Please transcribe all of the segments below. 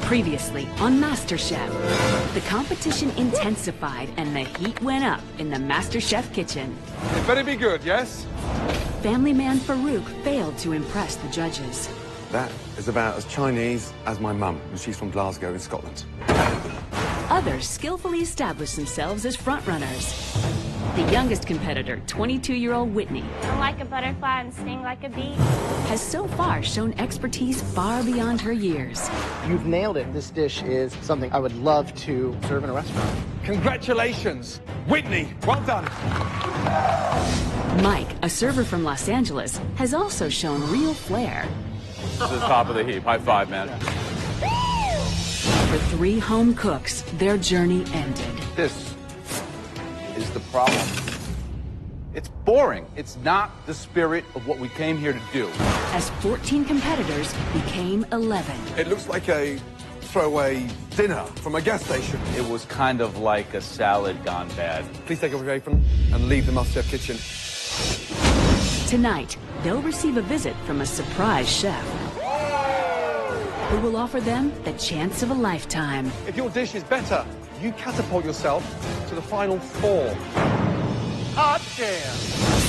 Previously on MasterChef, the competition intensified and the heat went up in the MasterChef kitchen. It better be good, yes? Family man Farouk failed to impress the judges. That is about as Chinese as my mum, and she's from Glasgow in Scotland. Others skillfully established themselves as frontrunners. The youngest competitor, 22-year-old Whitney, I like a butterfly and sting like a bee. has so far shown expertise far beyond her years. You've nailed it. This dish is something I would love to serve in a restaurant. Congratulations, Whitney. Well done. Mike, a server from Los Angeles, has also shown real flair. This is top of the heap. High five, man. For three home cooks, their journey ended. This is the problem. It's boring. It's not the spirit of what we came here to do. As 14 competitors became 11. It looks like a throwaway dinner from a gas station. It was kind of like a salad gone bad. Please take off your apron and leave the MasterChef kitchen. Tonight, they'll receive a visit from a surprise chef who will offer them the chance of a lifetime. If your dish is better, you catapult yourself to the final four. Hot damn!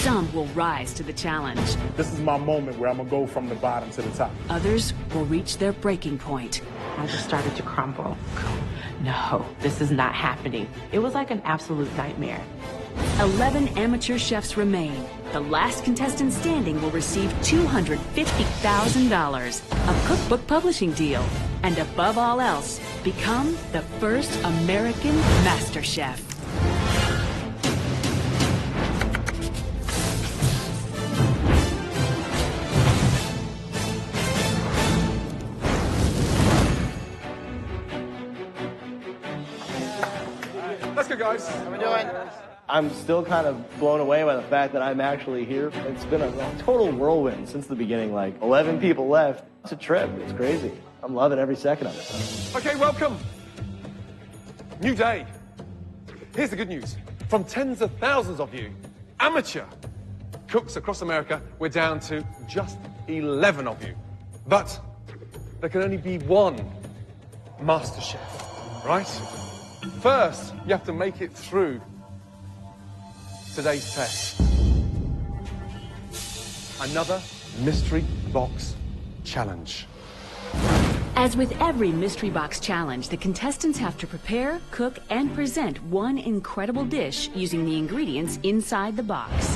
Some will rise to the challenge. This is my moment where I'm gonna go from the bottom to the top. Others will reach their breaking point. I just started to crumble. No, this is not happening. It was like an absolute nightmare. 11 amateur chefs remain. The last contestant standing will receive $250,000, a cookbook publishing deal, and above all else, become the first American Master Chef. Let's go, guys. How we doing? I'm still kind of blown away by the fact that I'm actually here. It's been a total whirlwind since the beginning. Like 11 people left. It's a trip. It's crazy. I'm loving every second of it. Okay, welcome. New day. Here's the good news. From tens of thousands of you, amateur cooks across America, we're down to just 11 of you. But there can only be one Master Chef, right? First, you have to make it through today's test. Another mystery box challenge. As with every mystery box challenge, the contestants have to prepare, cook, and present one incredible dish using the ingredients inside the box.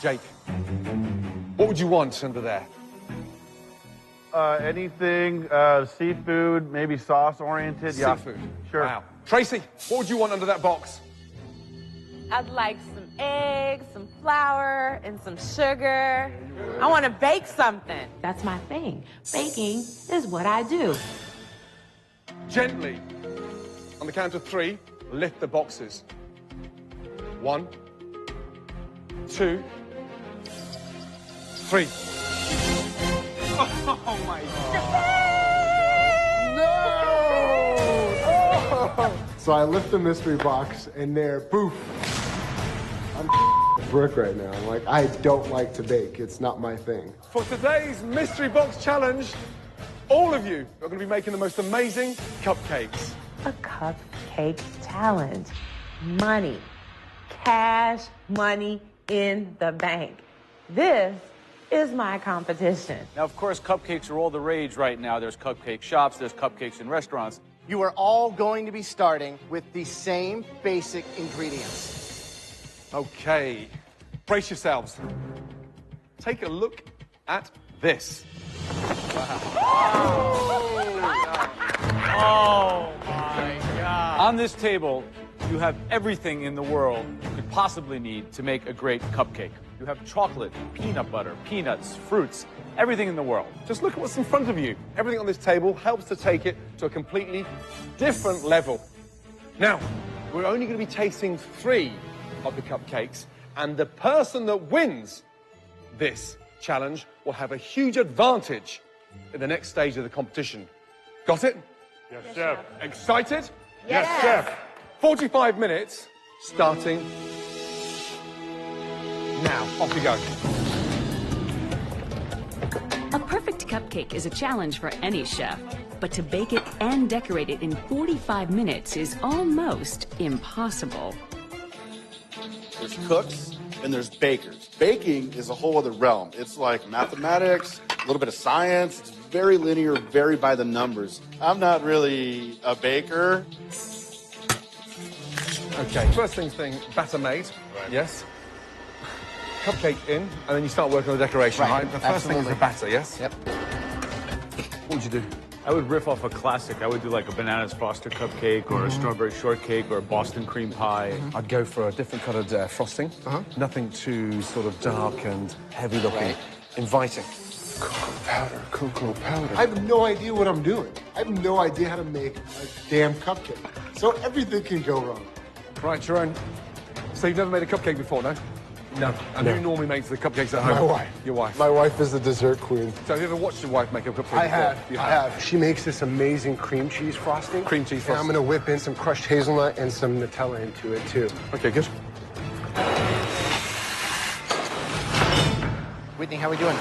Jake, what would you want under there? Anything seafood, maybe sauce-oriented. Yeah. Seafood. Sure. Wow. Tracy, what would you want under that box? I'd like some eggs, some flour, and some sugar. I want to bake something. That's my thing. Baking is what I do. Gently, on the count of three, lift the boxes. 1, 2, 3. Oh my God. No! So I lift the mystery box, and there, poof. I'm a brick right now. I'm like, I don't like to bake. It's not my thing. For today's mystery box challenge, all of you are going to be making the most amazing cupcakes. A cupcake challenge. Money. Cash money in the bank. This is my competition. Now, of course, cupcakes are all the rage right now. There's cupcake shops, there's cupcakes in restaurants. You are all going to be starting with the same basic ingredients. Okay, brace yourselves. Take a look at this. Oh, my God. On this table, you have everything in the world you could possibly need to make a great cupcake. You have chocolate, peanut butter, peanuts, fruits, everything in the world. Just look at what's in front of you. Everything on this table helps to take it to a completely different level. Now, we're only going to be tasting 3 of the cupcakes, and the person that wins this challenge will have a huge advantage in the next stage of the competition. Got it? Yes, chef. Excited? Yes, chef. 45 minutes, starting now. Off you go. A perfect cupcake is a challenge for any chef, but to bake it and decorate it in 45 minutes is almost impossible. There's cooks and there's bakers. Baking is a whole other realm. It's like mathematics, a little bit of science. It's very linear, very by the numbers. I'm not really a baker. Okay, first thing, batter made. Right. Yes. Cupcake in, and then you start working on the decoration, right? The first thing is the batter, yes? Yep. What would you do? I would riff off a classic. I would do like a bananas foster cupcake or a strawberry shortcake or a Boston cream pie. I'd go for a different coloured frosting. Nothing too sort of dark and heavy looking. Right. Inviting. Cocoa powder. I have no idea what I'm doing. I have no idea how to make a damn cupcake. So everything can go wrong. Right, Sharon. So you've never made a cupcake before, no? No. And who normally makes the cupcakes at home? My wife. Your wife. My wife is the dessert queen. So have you ever watched your wife make a cupcake I before? have. You I have. She makes this amazing cream cheese frosting. Cream cheese frosting. And I'm going to whip in some crushed hazelnut and some Nutella into it, too. Okay, good. Whitney, how are we doing?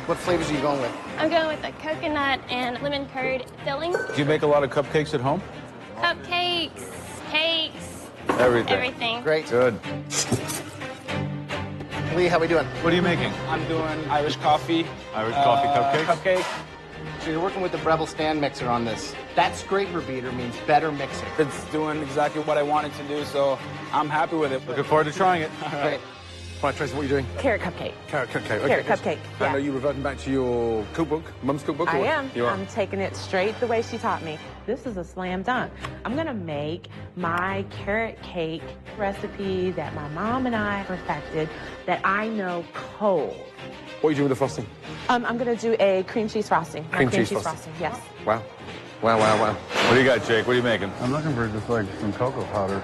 What flavors are you going with? I'm going with a coconut and lemon curd filling. Do you make a lot of cupcakes at home? Cupcakes, cakes, Everything. everything. Great. Good. Lee, how are we doing? What are you making? I'm doing Irish coffee. Irish coffee cupcakes? Cupcake. So you're working with the Breville stand mixer on this. That scraper beater means better mixing. It's doing exactly what I wanted to do, so I'm happy with it. Looking forward to trying it. Great. Right, Tracy, what are you doing? Carrot cupcake. Carrot cupcake. Okay, Carrot good. cupcake, And yeah. are you reverting back to your cookbook, Mum's cookbook? I or- am. You are? I'm taking it straight the way she taught me. This is a slam dunk. I'm gonna make my carrot cake recipe that my mom and I perfected that I know cold. What are you doing with the frosting? I'm gonna do a cream cheese frosting. My Cream cheese frosting. yes. Wow. Wow, wow, wow. What do you got, Jake? What are you making? I'm looking for just like some cocoa powder.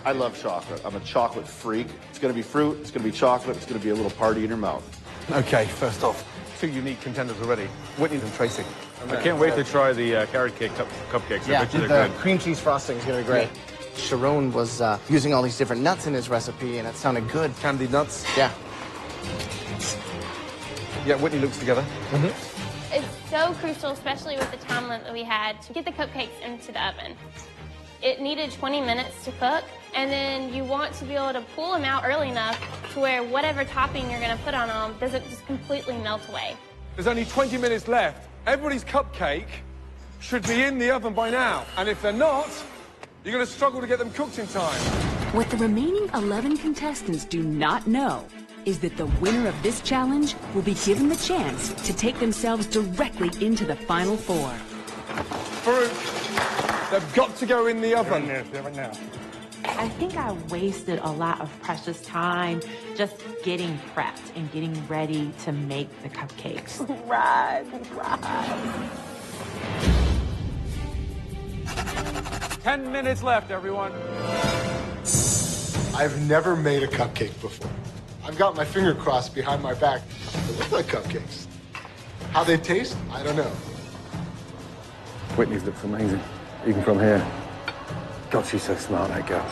I love chocolate. I'm a chocolate freak. It's going to be fruit. It's going to be chocolate. It's going to be a little party in your mouth. Okay, first off, two unique contenders already, Whitney and Tracy. I can't wait to try the carrot cake cupcakes. I Yeah, bet you the they're good. cream cheese frosting is going to be great. Sharon was using all these different nuts in his recipe, and it sounded good. Candied nuts. Yeah. Yeah, Whitney looks together. It's so crucial, especially with the time limit that we had, to get the cupcakes into the oven. It needed 20 minutes to cook, and then you want to be able to pull them out early enough to where whatever topping you're going to put on them doesn't just completely melt away. There's only 20 minutes left. Everybody's cupcake should be in the oven by now. And if they're not, you're going to struggle to get them cooked in time. What the remaining 11 contestants do not know is that the winner of this challenge will be given the chance to take themselves directly into the final four. Farouk, they've got to go in the oven. Right now. I think I wasted a lot of precious time just getting prepped and getting ready to make the cupcakes. Right. 10 minutes left, everyone. I've never made a cupcake before. I've got my finger crossed behind my back. They look like cupcakes. How they taste, I don't know. Whitney's looks amazing, even from here. God, she's so smart, that girl.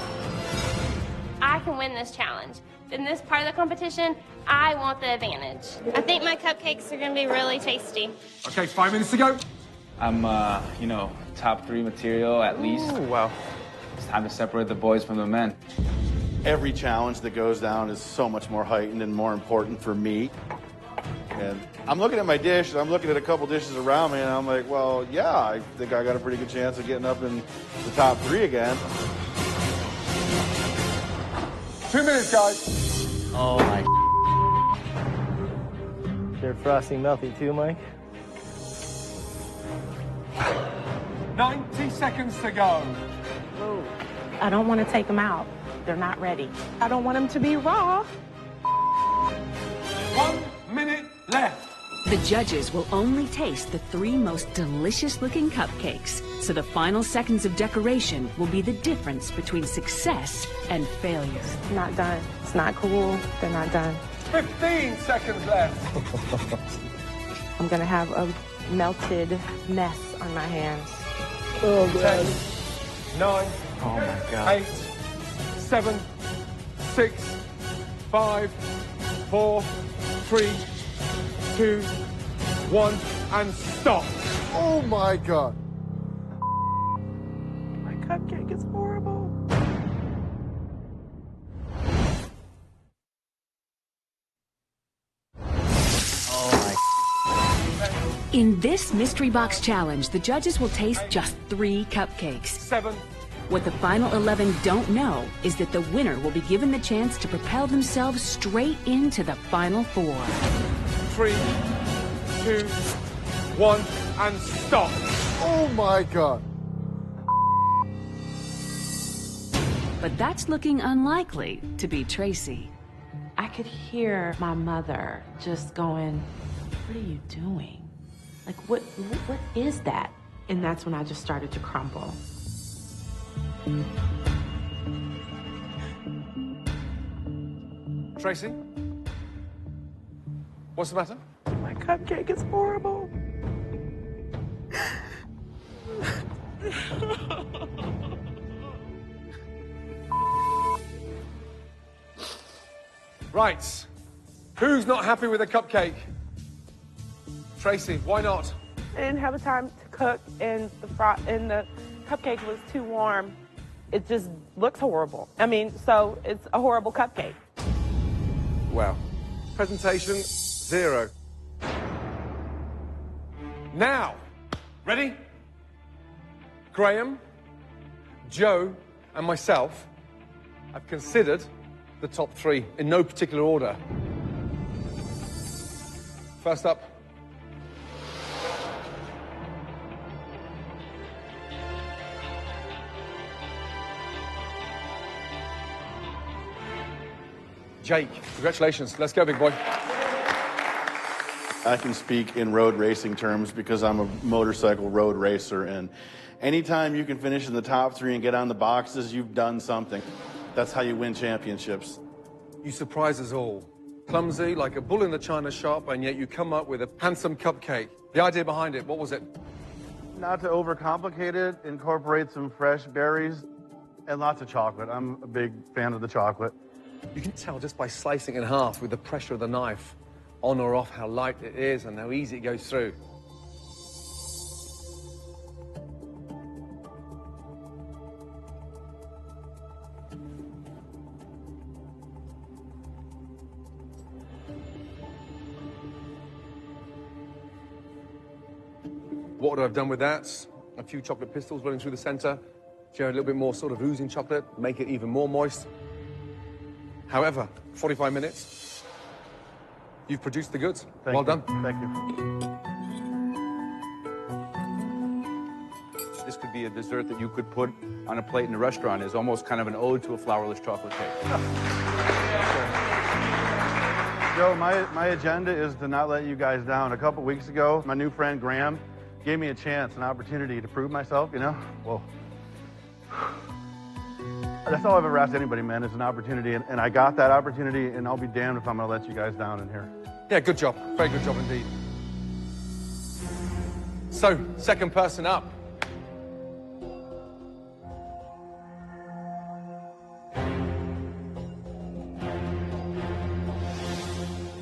I can win this challenge. In this part of the competition, I want the advantage. I think my cupcakes are going to be really tasty. Okay, 5 minutes to go. I'm, top 3 material at least. Oh, wow. It's time to separate the boys from the men. Every challenge that goes down is so much more heightened and more important for me. And I'm looking at my dish, and I'm looking at a couple dishes around me, and I'm like, well, yeah, I think I got a pretty good chance of getting up in the top 3 again. 2 minutes, guys. Oh my. They're frosting melty too, Mike? 90 seconds to go. I don't want to take them out. They're not ready. I don't want them to be raw. 1 minute left. The judges will only taste the 3 most delicious-looking cupcakes, so the final seconds of decoration will be the difference between success and failure. It's not done. It's not cool. They're not done. 15 seconds left. I'm gonna have a melted mess on my hands. Oh, 10, 9, Oh my God. 8, 7, 6, 5, 4, 3, 2, 1, and stop. Oh my God. My cupcake is horrible. In this mystery box challenge, the judges will taste just 3 cupcakes. 7. What the final 11 don't know is that the winner will be given the chance to propel themselves straight into the final 4. 3, 2, 1, and stop. Oh my God. But that's looking unlikely to be Tracy. I could hear my mother just going, "What are you doing? Like, what is that?" And that's when I just started to crumble. Tracy? What's the matter? My cupcake is horrible. Right. Who's not happy with a cupcake? Tracy, why not? I didn't have a time to cook, and the cupcake was too warm. It just looks horrible. I mean, so it's a horrible cupcake. Wow. Presentation 0. Now, ready? Graham, Joe, and myself have considered the top 3 in no particular order. First up, Jake. Congratulations. Let's go, big boy. I can speak in road racing terms because I'm a motorcycle road racer, and anytime you can finish in the top 3 and get on the boxes, you've done something. That's how you win championships. You surprise us all. Clumsy, like a bull in the china shop, and yet you come up with a handsome cupcake. The idea behind it, what was it? Not to overcomplicate it, incorporate some fresh berries and lots of chocolate. I'm a big fan of the chocolate. You can tell just by slicing it in half with the pressure of the knife, on or off, how light it is and how easy it goes through. What would I have done with that? A few chocolate pistils running through the center. Share a little bit more sort of oozing chocolate, make it even more moist. However, 45 minutes, you've produced the goods. Well done. Thank you. This could be a dessert that you could put on a plate in a restaurant. It's almost kind of an ode to a flourless chocolate cake. Joe, my agenda is to not let you guys down. A couple weeks ago, my new friend Graham gave me a chance, an opportunity to prove myself, you know? Well, that's all I've ever asked anybody, man, is an opportunity, and I got that opportunity, and I'll be damned if I'm gonna let you guys down in here. Yeah, good job. Very good job indeed. So, second person up.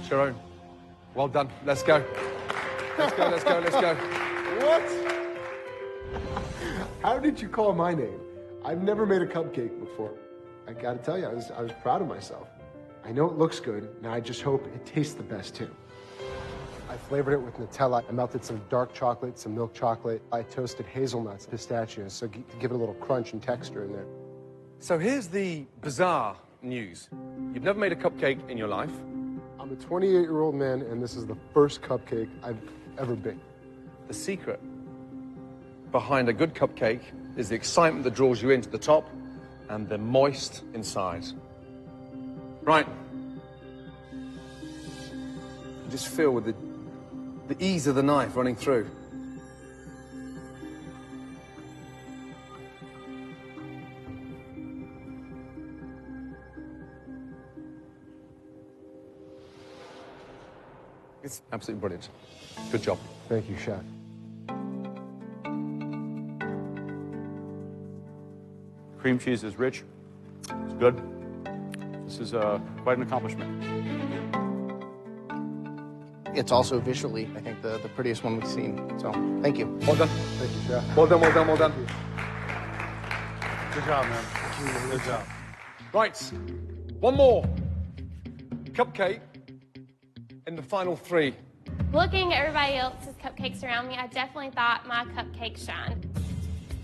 Sharon, well done. Let's go. Let's go, let's go, let's go. What? How did you call my name? I've never made a cupcake before. I gotta tell you, I was proud of myself. I know it looks good, and I just hope it tastes the best too. I flavored it with Nutella. I melted some dark chocolate, some milk chocolate. I toasted hazelnuts, pistachios, so to give it a little crunch and texture in there. So here's the bizarre news. You've never made a cupcake in your life. I'm a 28-year-old man, and this is the first cupcake I've ever baked. The secret behind a good cupcake is the excitement that draws you into the top and the moist inside. Right. You just feel with the ease of the knife running through. It's absolutely brilliant. Good job. Thank you, Chef. Cream cheese is rich. It's good. This is quite an accomplishment. It's also visually, I think, the prettiest one we've seen. So, thank you. Well done. Thank you, Chef. Well done, well done, well done. Good job, man. Good job. Right, one more cupcake in the final three. Looking at everybody else's cupcakes around me, I definitely thought my cupcake shined.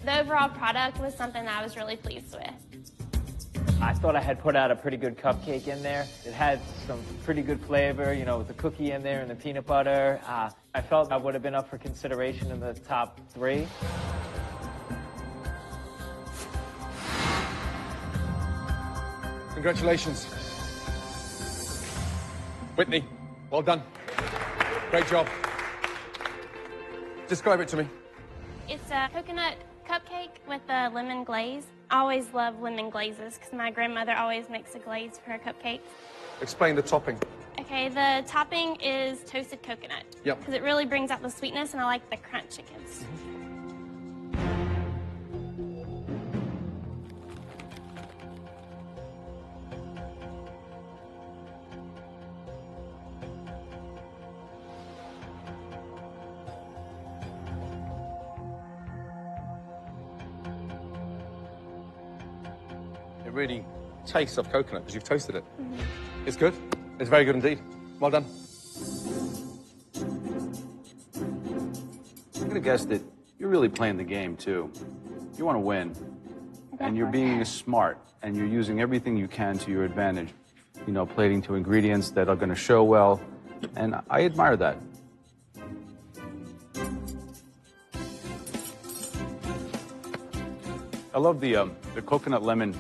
The overall product was something that I was really pleased with. I thought I had put out a pretty good cupcake in there. It had some pretty good flavor, you know, with the cookie in there and the peanut butter. I felt I would have been up for consideration in the top 3. Congratulations. Whitney, well done. Great job. Describe it to me. It's a coconut cupcake with a lemon glaze. I always love lemon glazes because my grandmother always makes a glaze for her cupcakes. Explain the topping. Okay, the topping is toasted coconut. Yep. Because it really brings out the sweetness, and I like the crunch chickens. It really tastes of coconut because you've toasted it. It's good. It's very good indeed. Well done. I'm gonna guess that you're really playing the game too. You want to win, and you're being smart, and you're using everything you can to your advantage. You know, plating to ingredients that are going to show well, and I admire that. I love the coconut lemon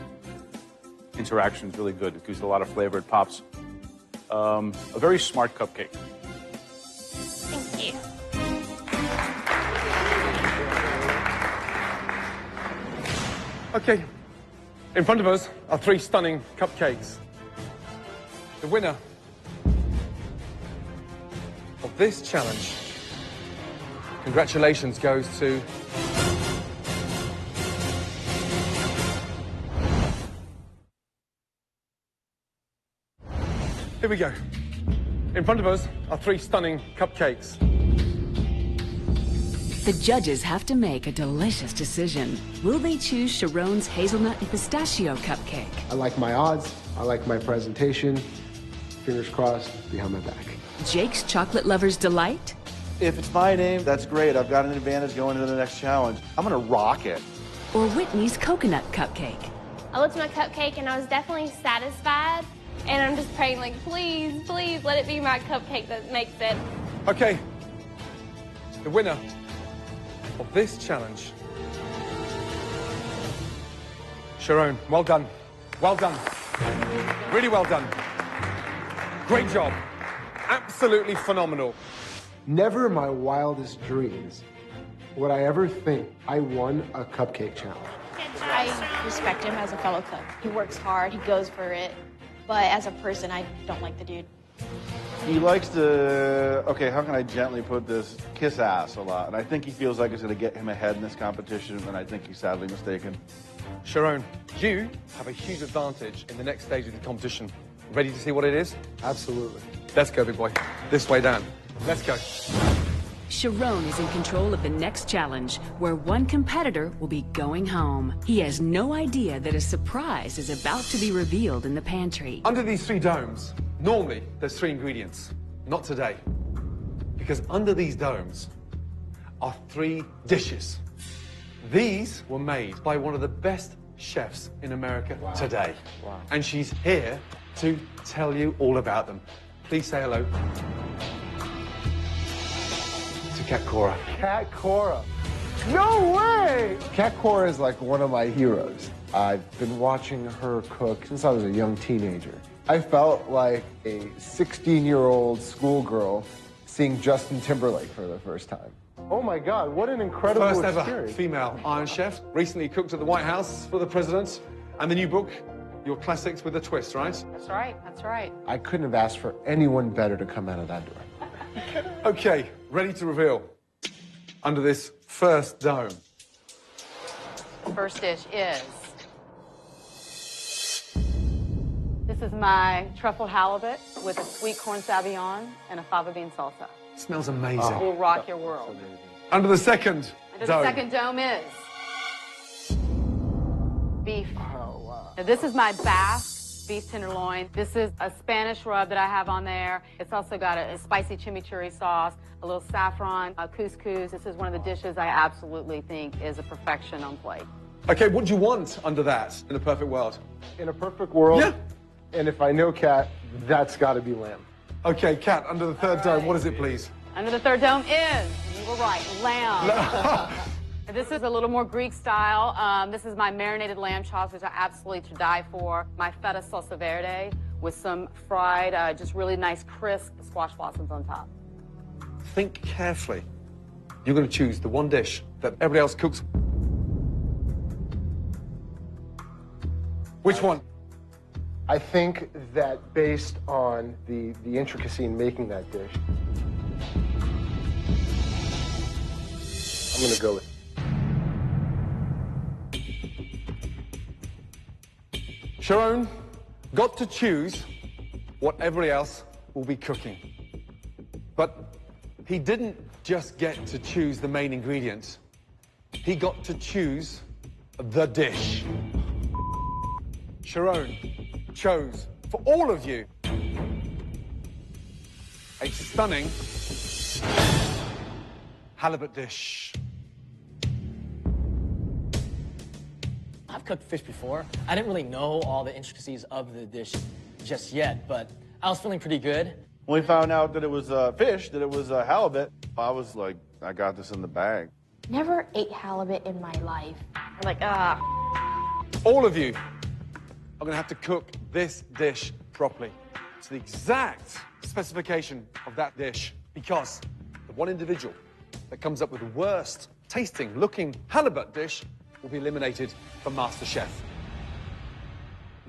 interaction. Is really good. It gives a lot of flavor. It pops. A very smart cupcake. Thank you. Okay, in front of us are 3 stunning cupcakes. The winner of this challenge, congratulations, goes to here we go. In front of us are 3 stunning cupcakes. The judges have to make a delicious decision. Will they choose Sharon's hazelnut and pistachio cupcake? I like my odds. I like my presentation. Fingers crossed, behind my back. Jake's chocolate lover's delight? If it's my name, that's great. I've got an advantage going into the next challenge. I'm gonna rock it. Or Whitney's coconut cupcake? I looked at my cupcake and I was definitely satisfied. And I'm just praying, like, please, please let it be my cupcake that makes it. Okay, the winner of this challenge, Sharon, well done. Well done. Really well done. Great job. Absolutely phenomenal. Never in my wildest dreams would I ever think I won a cupcake challenge. I respect him as a fellow cook. He works hard, he goes for it, but as a person, I don't like the dude. He likes to, okay, how can I gently put this, kiss ass a lot. And I think he feels like it's going to get him ahead in this competition, and I think he's sadly mistaken. Sharon, you have a huge advantage in the next stage of the competition. Ready to see what it is? Absolutely. Let's go, big boy. This way down. Let's go. Sharon is in control of the next challenge, where one competitor will be going home. He has no idea that a surprise is about to be revealed in the pantry. Under these 3 domes, normally there's 3 ingredients. Not today. Because under these domes are 3 dishes. These were made by one of the best chefs in America today. Wow. And she's here to tell you all about them. Please say hello to Kat Cora. Kat Cora. No way! Kat Cora is like one of my heroes. I've been watching her cook since I was a young teenager. I felt like a 16-year-old schoolgirl seeing Justin Timberlake for the first time. Oh my God, what an incredible First ever experience. female Iron Chef, recently cooked at the White House for the president, and the new book, Your Classics with a Twist, right? That's right, that's right. I couldn't have asked for anyone better to come out of that door. Okay, ready to reveal under this first dome. First dish is... The This is my truffled halibut with a sweet corn sauvignon and a fava bean salsa. Smells amazing. Will rock your world. Under the second Under dome. the second dome is beef. Oh, wow. Now, this is my Basque beef tenderloin. This is a Spanish rub that I have on there. It's also got a spicy chimichurri sauce, a little saffron, a couscous. This is one of the dishes I absolutely think is a perfection on plate. Okay, what do you want under that in a perfect world? In a perfect world, yeah. And if I know Kat, that's got to be lamb. Okay, Kat, under the third dome, what is it, please? Under the third dome is, you were right, lamb. This is a little more Greek style. This is my marinated lamb chops, which I absolutely to die for. My feta salsa verde with some fried, just really nice crisp squash blossoms on top. Think carefully. You're going to choose the one dish that everybody else cooks. Which one? I think that based on the intricacy in making that dish, I'm going to go with Sharon got to choose what everybody else will be cooking. But he didn't just get to choose the main ingredient. He got to choose the dish. Sharon chose for all of you a stunning halibut dish. I've cooked fish before. I didn't really know all the intricacies of the dish just yet, but I was feeling pretty good. When we found out that it was fish, that it was halibut, I was like, I got this in the bag. Never ate halibut in my life. I'm like, ah. All of you are going to have to cook this dish properly to the exact specification of that dish, because the one individual that comes up with the worst tasting looking halibut dish will be eliminated from MasterChef.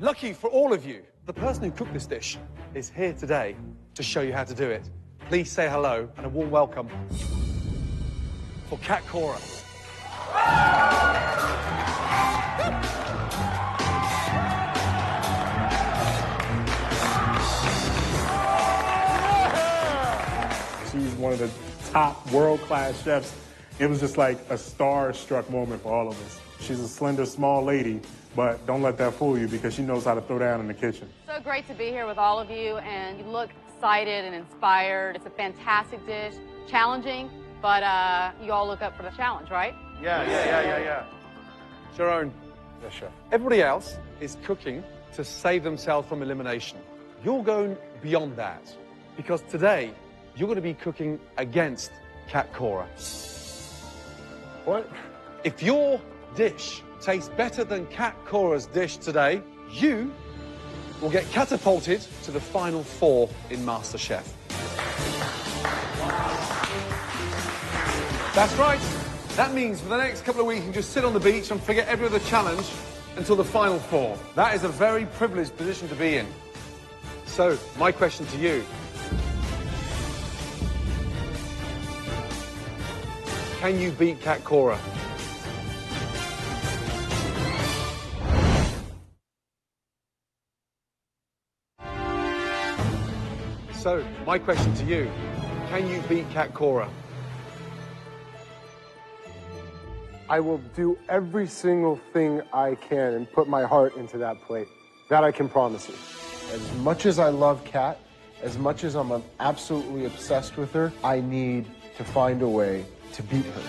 Lucky for all of you, the person who cooked this dish is here today to show you how to do it. Please say hello and a warm welcome for Kat Cora. She's one of the top world-class chefs. It was just like a star-struck moment for all of us. She's a slender, small lady, but don't let that fool you because she knows how to throw down in the kitchen. So great to be here with all of you, and you look excited and inspired. It's a fantastic dish, challenging, but you all look up for the challenge, right? Yeah. Sharon. Yes, chef. Everybody else is cooking to save themselves from elimination. You're going beyond that, because today you're going to be cooking against Kat Cora. What? If your dish tastes better than Kat Cora's dish today, you will get catapulted to the final 4 in MasterChef. That's right. That means for the next couple of weeks you can just sit on the beach and forget every other challenge until the final 4. That is a very privileged position to be in. So, my question to you. Can you beat Kat Cora? So, my question to you, can you beat Kat Cora? I will do every single thing I can and put my heart into that plate. That I can promise you. As much as I love Kat, as much as I'm absolutely obsessed with her, I need to find a way to beat her.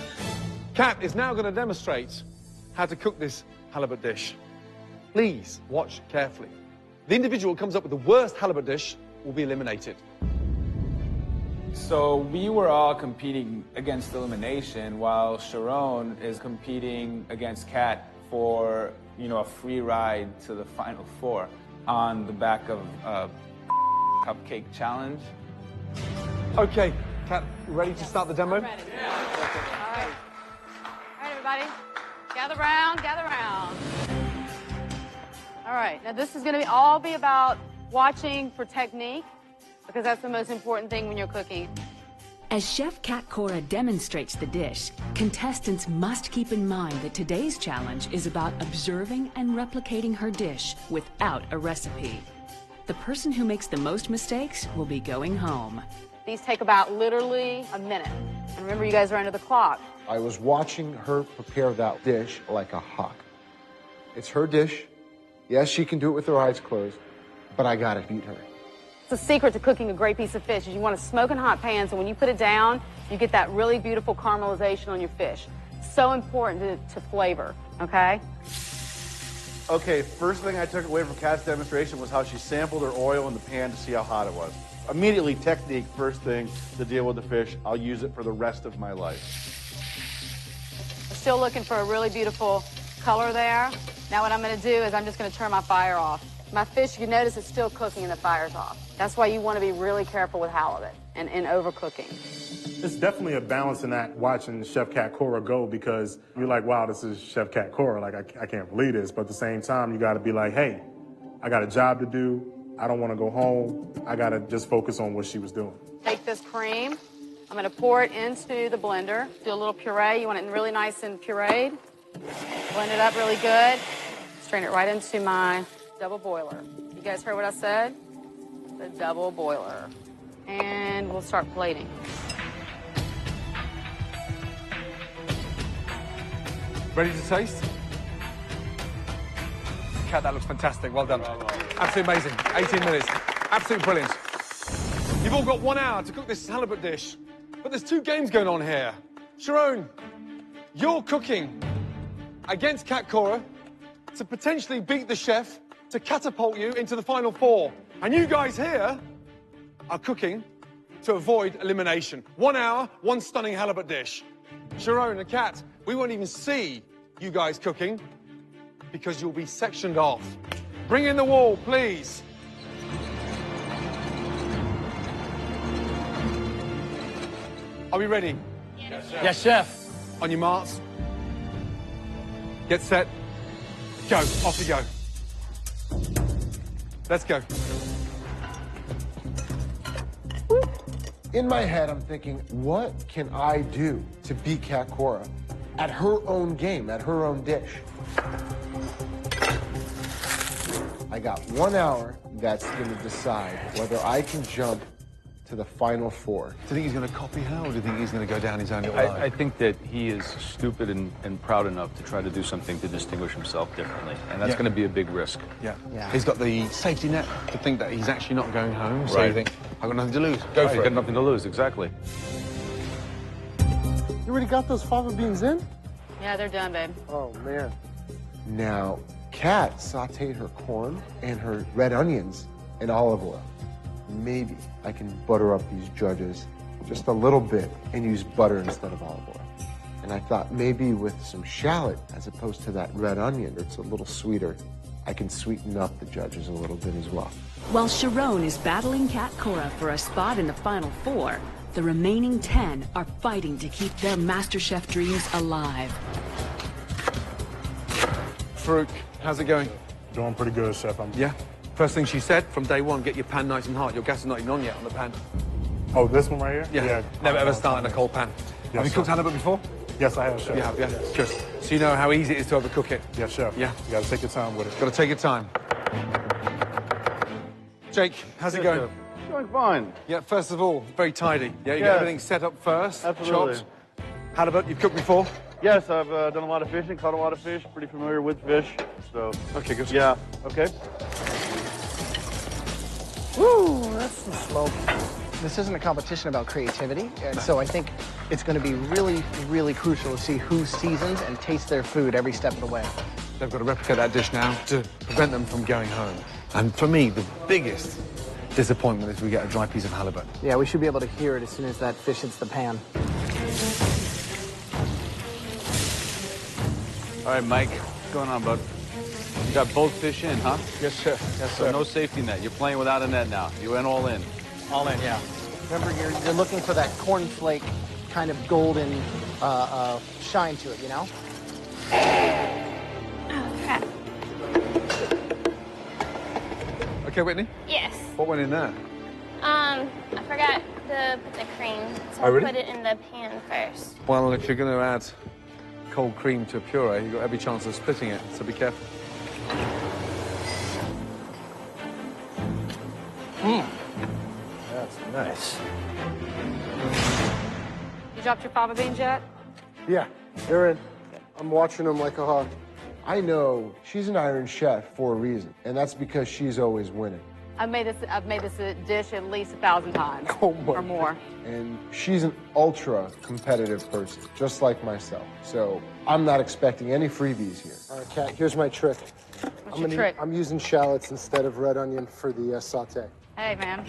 Kat is now going to demonstrate how to cook this halibut dish. Please watch carefully. The individual who comes up with the worst halibut dish will be eliminated. So we were all competing against elimination while Sharon is competing against Kat for, a free ride to the final 4 on the back of a cupcake challenge. Okay, Kat, you ready to start the demo? I'm ready. Yeah. All right, everybody. Gather round, gather round. All right, now this is going to all be about watching for technique, because that's the most important thing when you're cooking. As Chef Kat Cora demonstrates the dish, contestants must keep in mind that today's challenge is about observing and replicating her dish without a recipe. The person who makes the most mistakes will be going home. These take about literally a minute. And remember, you guys are under the clock. I was watching her prepare that dish like a hawk. It's her dish. Yes, she can do it with her eyes closed, but I gotta beat her. The secret to cooking a great piece of fish is you want to smoke in hot pans, and when you put it down, you get that really beautiful caramelization on your fish. So important to flavor, okay? Okay, first thing I took away from Kat's demonstration was how she sampled her oil in the pan to see how hot it was. Immediately, technique, first thing to deal with the fish. I'll use it for the rest of my life. Still looking for a really beautiful color there. Now what I'm going to do is I'm just going to turn my fire off. My fish, you notice it's still cooking and the fire's off. That's why you want to be really careful with halibut and overcooking. It's definitely a balance in that watching Chef Kat Cora go, because you're like, wow, this is Chef Kat Cora. Like, I can't believe this. But at the same time, you got to be like, hey, I got a job to do. I don't want to go home. I got to just focus on what she was doing. Take this cream. I'm going to pour it into the blender. Do a little puree. You want it really nice and pureed. Blend it up really good. Strain it right into my double boiler. You guys heard what I said? The double boiler. And we'll start plating. Ready to taste? Kat, that looks fantastic. Well done. Absolutely amazing. 18 minutes. Absolutely brilliant. You've all got 1 hour to cook this halibut dish. But there's 2 games going on here. Sharon, you're cooking against Kat Cora to potentially beat the chef, to catapult you into the final 4. And you guys here are cooking to avoid elimination. 1 hour, 1 stunning halibut dish. Sharon and Kat, we won't even see you guys cooking because you'll be sectioned off. Bring in the wall, please. Are we ready? Yes, Chef. Yes, Chef. On your marks. Get set. Go. Off you go. Let's go. In my head, I'm thinking, what can I do to beat Kat Cora at her own game, at her own dish? I got 1 hour that's going to decide whether I can jump to the final 4. Do you think he's going to copy her, or do you think he's going to go down his own little line? I think that he is stupid and proud enough to try to do something to distinguish himself differently, and that's going to be a big risk. Yeah. He's got the safety net to think that he's actually not going home, so Right. you think, I've got nothing to lose. Go for You've it. got nothing to lose, exactly. You already got those fava beans in? Yeah, they're done, babe. Oh, man. Now, Kat sauteed her corn and her red onions in olive oil. Maybe I can butter up these judges just a little bit and use butter instead of olive oil. And I thought maybe with some shallot, as opposed to that red onion, it's a little sweeter, I can sweeten up the judges a little bit as well. While Sharon is battling Kat Cora for a spot in the final 4, the remaining 10 are fighting to keep their MasterChef dreams alive. Farouk, how's it going? Doing pretty good, Chef. Yeah? First thing she said from day one, get your pan nice and hot. Your gas is not even on yet on the pan. Oh, this one right here? Yeah. Never ever start in a cold pan. Have you cooked halibut before? Yes, I have, Chef. You have, yeah? Good. So you know how easy it is to overcook it? Yes, Chef. Yeah. You got to take your time with it. Got to take your time. Jake, how's it going? Going fine. Yeah, first of all, very tidy. Yeah, you Yeah. got everything set up first. Absolutely. Chopped. Halibut, you've cooked before? Yes, I've done a lot of fishing, caught a lot of fish, pretty familiar with fish. So. Okay, good. Yeah. Okay. Woo, that's some smoke. This isn't a competition about creativity, and so I think it's going to be really, really crucial to see who seasons and tastes their food every step of the way. They've got to replicate that dish now to prevent them from going home. And for me, the biggest disappointment is we get a dry piece of halibut. Yeah, we should be able to hear it as soon as that fish hits the pan. All right, Mike, what's going on, bud? You got both fish in, huh? Yes, sir. Yes, So no safety net. You're playing without a net now. You went all in. All in, yeah. Remember, you're looking for that cornflake kind of golden shine to it, you know? Oh, crap. Okay, Whitney? Yes. What went in there? I forgot to put the cream, so Oh, really? I put it in the pan first. Well, if you're going to add cold cream to a puree, you've got every chance of splitting it, so be careful. That's nice. You dropped your fava beans yet? Yeah, they're in. I'm watching them like a hawk. I know she's an Iron Chef for a reason, and that's because she's always winning. I've made this a dish at least 1,000 times or more. And she's an ultra competitive person, just like myself. So I'm not expecting any freebies here. All right, Kat, here's my trick. What's your trick? I'm using shallots instead of red onion for the saute. Hey, man,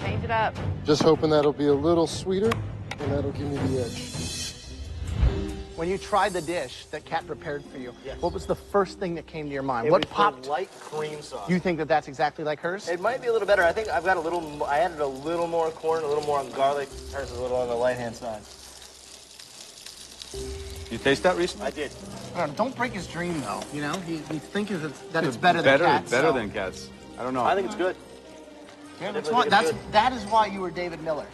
change it up. Just hoping that'll be a little sweeter, and that'll give me the edge. When you tried the dish that Kat prepared for you, what was the first thing that came to your mind? It What was the popped? light cream sauce. You think that that's exactly like hers? It might be a little better. I think I've got a little, I added a little more corn, a little more on garlic. Hers is a little on the light-hand side. You taste that recently? I did. Don't break his dream, though. You know, he thinks that it's better than Kat's. Better so. than Kat's. I don't know. I think it's good. Yeah, that is why you were David Miller.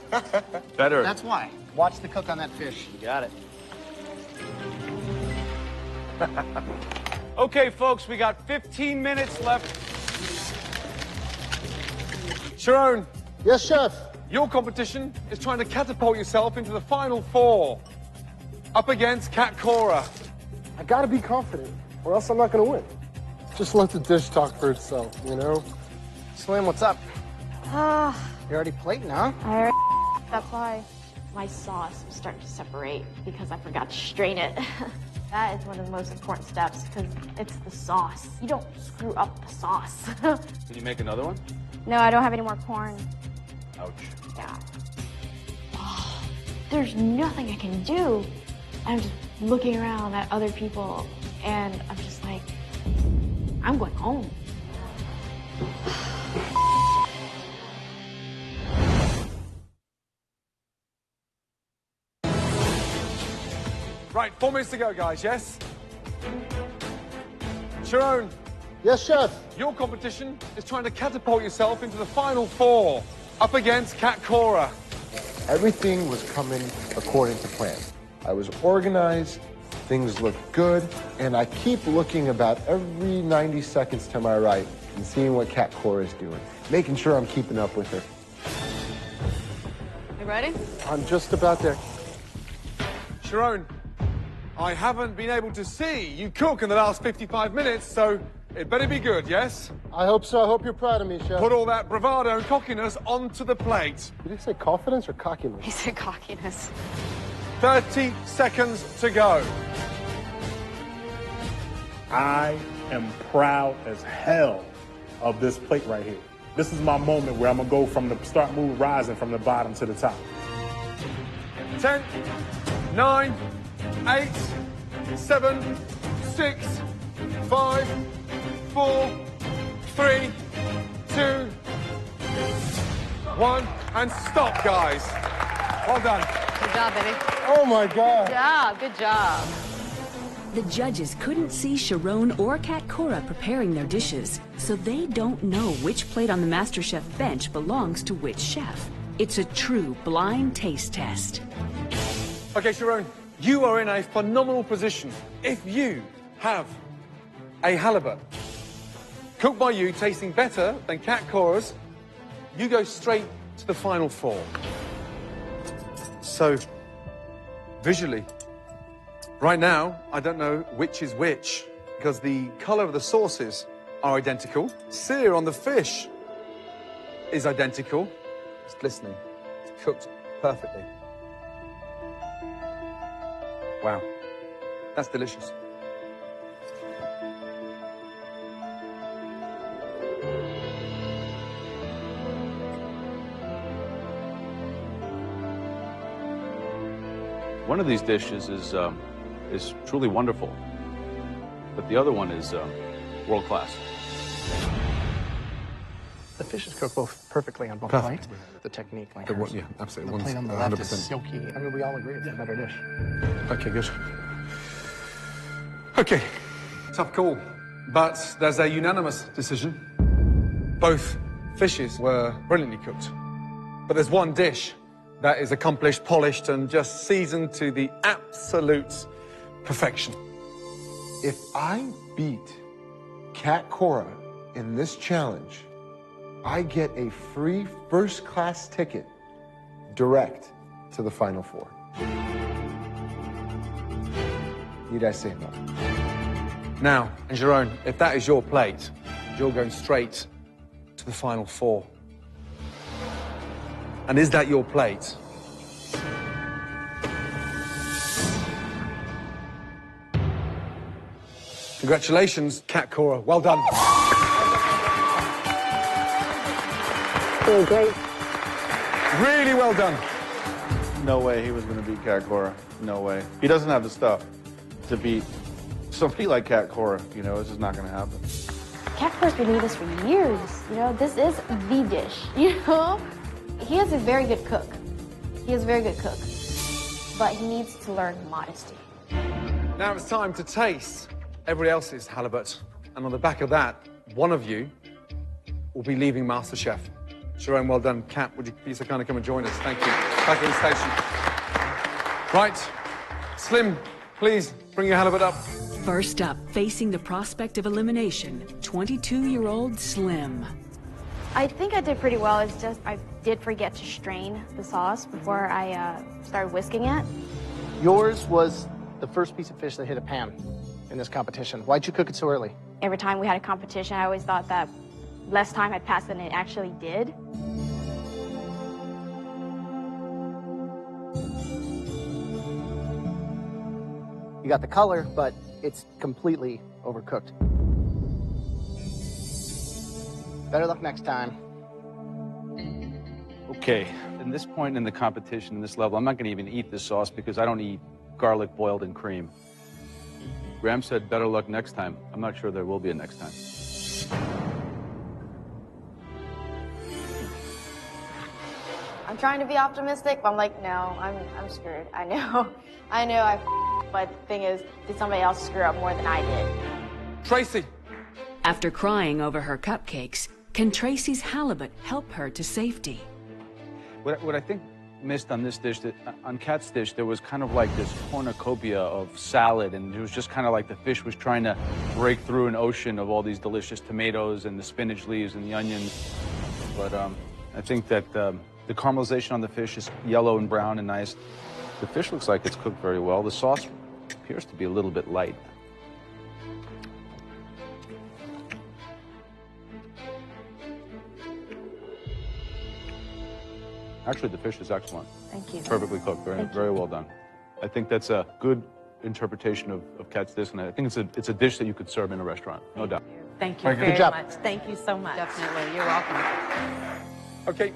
Better. That's why. Watch the cook on that fish. You got it. Okay, folks, we got 15 minutes left. Sharon. Yes, Chef. Your competition is trying to catapult yourself into the final four. Up against Kat Cora. I gotta be confident, or else I'm not gonna win. Just let the dish talk for itself, you know? Slim, what's up? Ah, You're already plating, huh? that's why my sauce was starting to separate because I forgot to strain it. That is one of the most important steps because it's the sauce. You don't screw up the sauce. Can you make another one? No, I don't have any more corn. Ouch. Yeah. There's nothing I can do. I'm just looking around at other people and I'm just like, I'm going home. Right, 4 minutes to go, guys, yes? Sharon. Yes, Chef. Your competition is trying to catapult yourself into the final four. Up against Kat Cora. Everything was coming according to plan. I was organized, things looked good, and I keep looking about every 90 seconds to my right and seeing what Kat Cora is doing, making sure I'm keeping up with her. You ready? I'm just about there. Sharon, I haven't been able to see you cook in the last 55 minutes, so it better be good, yes? I hope so. I hope you're proud of me, Chef. Put all that bravado and cockiness onto the plate. Did he say confidence or cockiness? He said cockiness. 30 seconds to go. I am proud as hell of this plate right here. This is my moment where I'm gonna go from the start move rising from the bottom to the top. 10, 9, 8, 7, 6, 5, 4, 3, 2, 1, and stop, guys. Well done. Good job, baby. Oh my God. Good job, good job. The judges couldn't see Sharon or Kat Cora preparing their dishes, so they don't know which plate on the MasterChef bench belongs to which chef. It's a true blind taste test. Okay, Sharon, you are in a phenomenal position. If you have a halibut cooked by you, tasting better than Kat Cora's, you go straight to the final four. So, visually, right now, I don't know which is which, because the color of the sauces are identical. Sear on the fish is identical. It's glistening. It's cooked perfectly. Wow. That's delicious. One of these dishes is truly wonderful, but the other one is world class. The fish is cooked both perfectly on both Perfect. plates. The technique, like The one- hers. yeah, absolutely. The plate on One's the left is 100%. silky. I mean, we all agree it's a better dish. Okay, good. Okay, tough call, but there's a unanimous decision. Both fishes were brilliantly cooked, but there's one dish that is accomplished, polished, and just seasoned to the absolute perfection. If I beat Kat Cora in this challenge, I get a free first-class ticket direct to the Final Four. Need I say more? Now, and Jerome, if that is your plate, you're going straight to the Final Four. And is that your plate? Congratulations, Kat Cora. Well done. Really great. Really well done. No way he was going to beat Kat Cora. No way. He doesn't have the stuff to beat somebody like Kat Cora. You know, it's just not going to happen. Kat Cora's been doing this for years. You know, this is the dish. You know, he is a very good cook. He is a very good cook, but he needs to learn modesty. Now it's time to taste everybody else's halibut. And on the back of that, one of you will be leaving MasterChef. Jerome, well done. Kat, would you be so kind of come and join us? Thank you. Back at the station. Right. Slim, please bring your halibut up. First up, facing the prospect of elimination, 22-year-old Slim. I think I did pretty well. It's just I did forget to strain the sauce before I started whisking it. Yours was the first piece of fish that hit a pan in this competition. Why'd you cook it so early? Every time we had a competition, I always thought that less time had passed than it actually did. You got the color, but it's completely overcooked. Better luck next time. Okay, at this point in the competition, in this level, I'm not going to even eat this sauce because I don't eat garlic boiled in cream. Graham said better luck next time. I'm not sure there will be a next time. I'm trying to be optimistic, but I'm like, no, I'm screwed. I know but the thing is, did somebody else screw up more than I did? Tracy. After crying over her cupcakes, can Tracy's halibut help her to safety? What I think missed on this dish, on Kat's dish, there was kind of like this cornucopia of salad, and it was just kind of like the fish was trying to break through an ocean of all these delicious tomatoes and the spinach leaves and the onions. But I think that the caramelization on the fish is yellow and brown and nice. The fish looks like it's cooked very well. The sauce appears to be a little bit light. Actually, the fish is excellent. Thank you. Perfectly cooked. Very well done. I think that's a good interpretation of Kat's dish, and I think it's a dish that you could serve in a restaurant, no doubt. Thank you very much. Thank you so much. Definitely. You're welcome. Okay,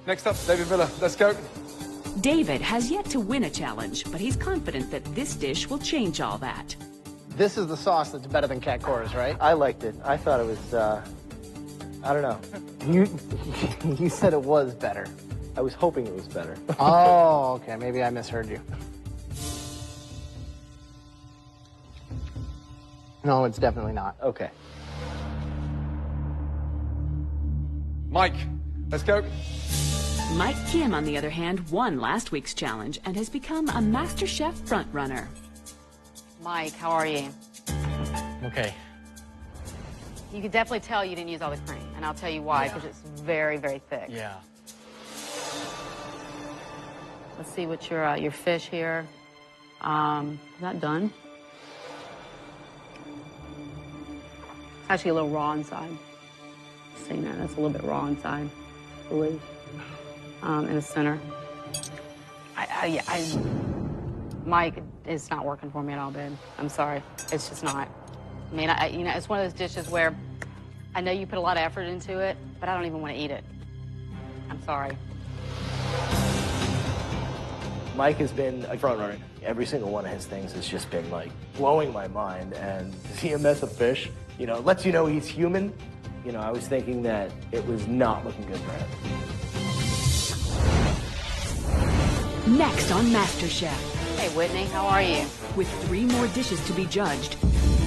next up, David Villa. Let's go. David has yet to win a challenge, but he's confident that this dish will change all that. This is the sauce that's better than Kat Cora's, right? I liked it. I thought it was, I don't know. You said it was better. I was hoping it was better. Oh, okay. Maybe I misheard you. No, it's definitely not. Okay. Mike, let's go. Mike Kim, on the other hand, won last week's challenge and has become a MasterChef frontrunner. Mike, how are you? Okay. You could definitely tell you didn't use all the cream, and I'll tell you why, because it's very, very thick. Yeah. Let's see what your fish here. Is that done? It's actually a little raw inside. See that? That's a little bit raw inside, I believe. In the center. Mike, it's not working for me at all, babe. I'm sorry. It's just not. I mean, it's one of those dishes where I know you put a lot of effort into it, but I don't even want to eat it. I'm sorry. Mike has been a front runner. Every single one of his things has just been like blowing my mind. And to see him mess a fish, you know, lets you know he's human. You know, I was thinking that it was not looking good for him. Next on MasterChef. Hey, Whitney, how are you? With 3 more dishes to be judged,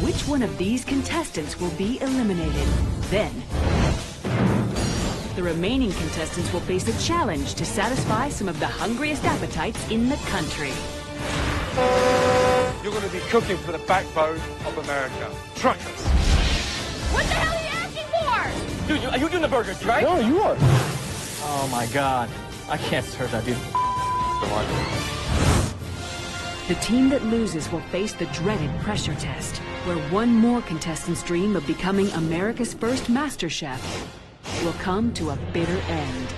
which one of these contestants will be eliminated? Then, the remaining contestants will face a challenge to satisfy some of the hungriest appetites in the country. You're going to be cooking for the backbone of America. Truckers. What the hell are you asking for? Dude, are you doing the burgers, right? No, you are. Oh my God. I can't serve that, dude. The team that loses will face the dreaded pressure test, where one more contestant's dream of becoming America's first MasterChef will come to a bitter end.